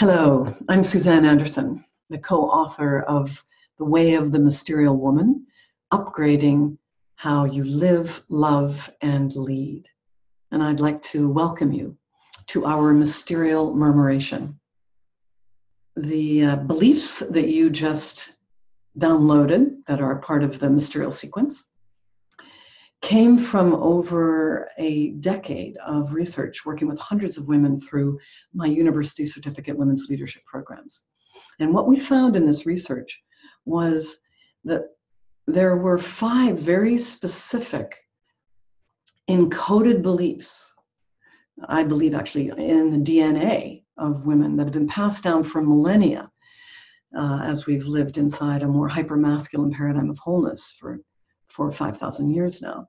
Hello, I'm Suzanne Anderson, the co-author of The Way of the Mysterial Woman, Upgrading How You Live, Love, and Lead. And I'd like to welcome you to our Mysterial Murmuration. The beliefs that you just downloaded that are part of the Mysterial sequence came from over a decade of research working with hundreds of women through my university certificate women's leadership programs. And what we found in this research was that there were 5 very specific encoded beliefs, I believe actually in the DNA of women, that have been passed down for millennia as we've lived inside a more hyper-masculine paradigm of wholeness for 5,000 years now.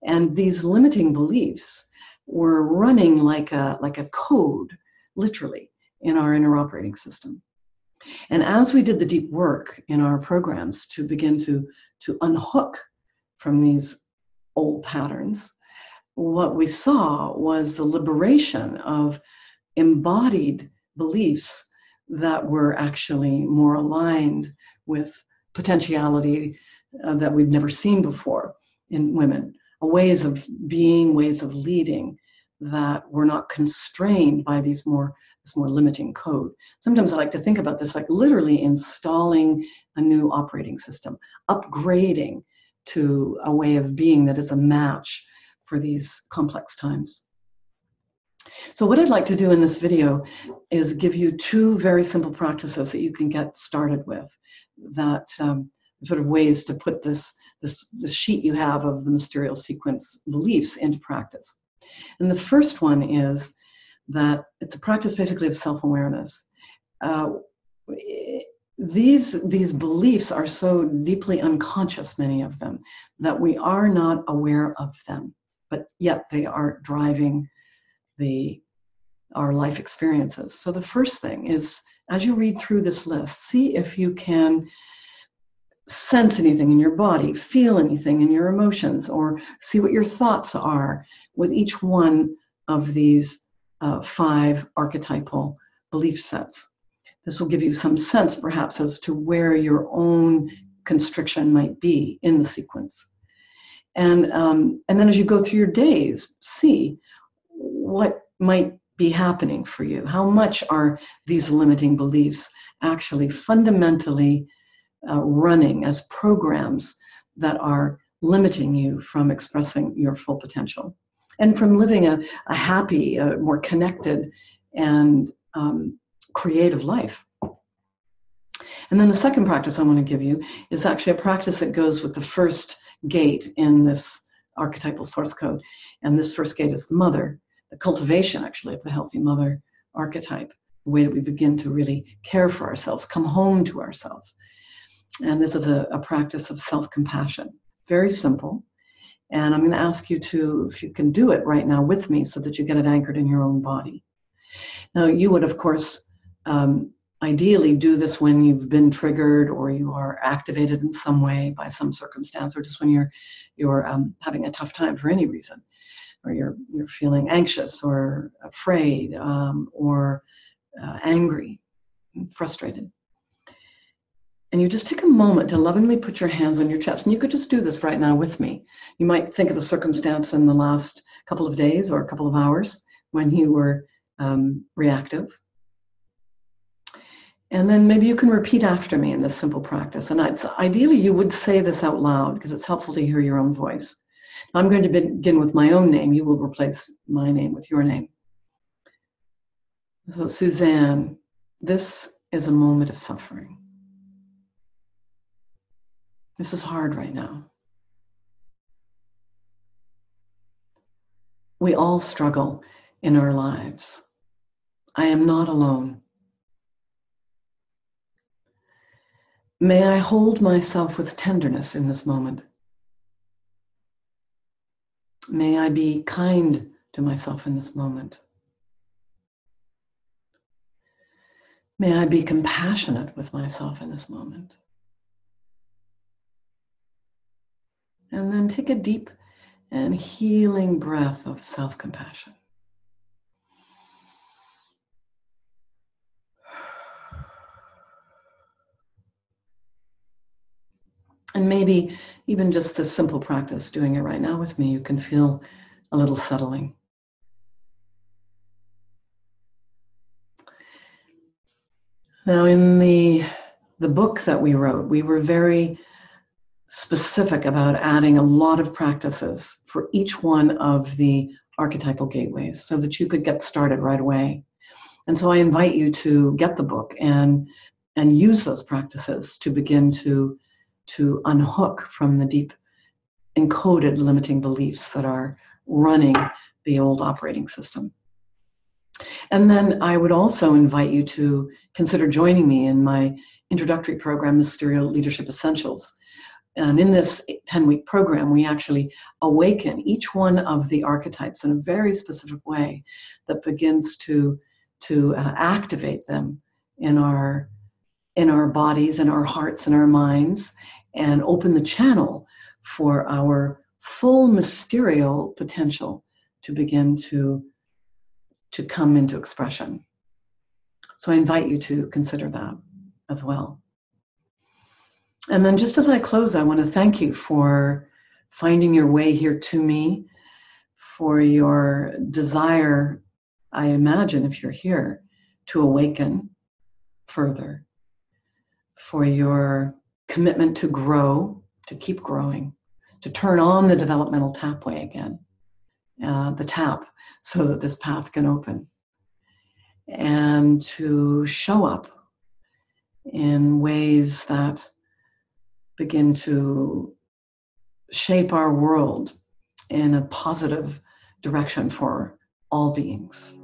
And these limiting beliefs were running like a code, literally, in our inner operating system. And as we did the deep work in our programs to begin to unhook from these old patterns, what we saw was the liberation of embodied beliefs that were actually more aligned with potentiality that we've never seen before in women. Ways of being, ways of leading that were not constrained by this more limiting code. Sometimes I like to think about this like literally installing a new operating system, upgrading to a way of being that is a match for these complex times. So what I'd like to do in this video is give you 2 very simple practices that you can get started with, that sort of ways to put this sheet you have of the Mysterial sequence beliefs into practice. And the first one is that it's a practice basically of self-awareness. These beliefs are so deeply unconscious, many of them, that we are not aware of them, but yet they are driving our life experiences. So the first thing is, as you read through this list, see if you can sense anything in your body, feel anything in your emotions, or see what your thoughts are with each one of these 5 archetypal belief sets. This will give you some sense, perhaps, as to where your own constriction might be in the sequence. And then as you go through your days, see what might be happening for you. How much are these limiting beliefs actually fundamentally running as programs that are limiting you from expressing your full potential and from living a happy, more connected, and creative life. And then the second practice I want to give you is actually a practice that goes with the first gate in this archetypal source code. And this first gate is the mother, the cultivation actually of the healthy mother archetype, the way that we begin to really care for ourselves, come home to ourselves. And this is a practice of self-compassion. Very simple. And I'm going to ask you to, if you can do it right now with me so that you get it anchored in your own body. Now, you would, of course, ideally do this when you've been triggered or you are activated in some way by some circumstance, or just when you're having a tough time for any reason, or you're feeling anxious or afraid or angry, frustrated. And you just take a moment to lovingly put your hands on your chest. And you could just do this right now with me. You might think of a circumstance in the last couple of days or a couple of hours when you were reactive. And then maybe you can repeat after me in this simple practice. And ideally, you would say this out loud because it's helpful to hear your own voice. Now, I'm going to begin with my own name. You will replace my name with your name. So, Suzanne, this is a moment of suffering. This is hard right now. We all struggle in our lives. I am not alone. May I hold myself with tenderness in this moment. May I be kind to myself in this moment. May I be compassionate with myself in this moment. And then take a deep and healing breath of self-compassion. maybe even just a simple practice, doing it right now with me, you can feel a little settling. Now, in the book that we wrote, we were very specific about adding a lot of practices for each one of the archetypal gateways so that you could get started right away. And so I invite you to get the book and use those practices to begin to unhook from the deep encoded limiting beliefs that are running the old operating system. And then I would also invite you to consider joining me in my introductory program, Mysterial Leadership Essentials. And in this 10-week program, we actually awaken each one of the archetypes in a very specific way that begins to activate them in our bodies, in our hearts, and our minds, and open the channel for our full mysterial potential to begin to come into expression. So I invite you to consider that as well. And then just as I close, I want to thank you for finding your way here to me, for your desire, I imagine, if you're here, to awaken further, for your commitment to grow, to keep growing, to turn on the developmental tapway again, the tap, so that this path can open, and to show up in ways that begin to shape our world in a positive direction for all beings.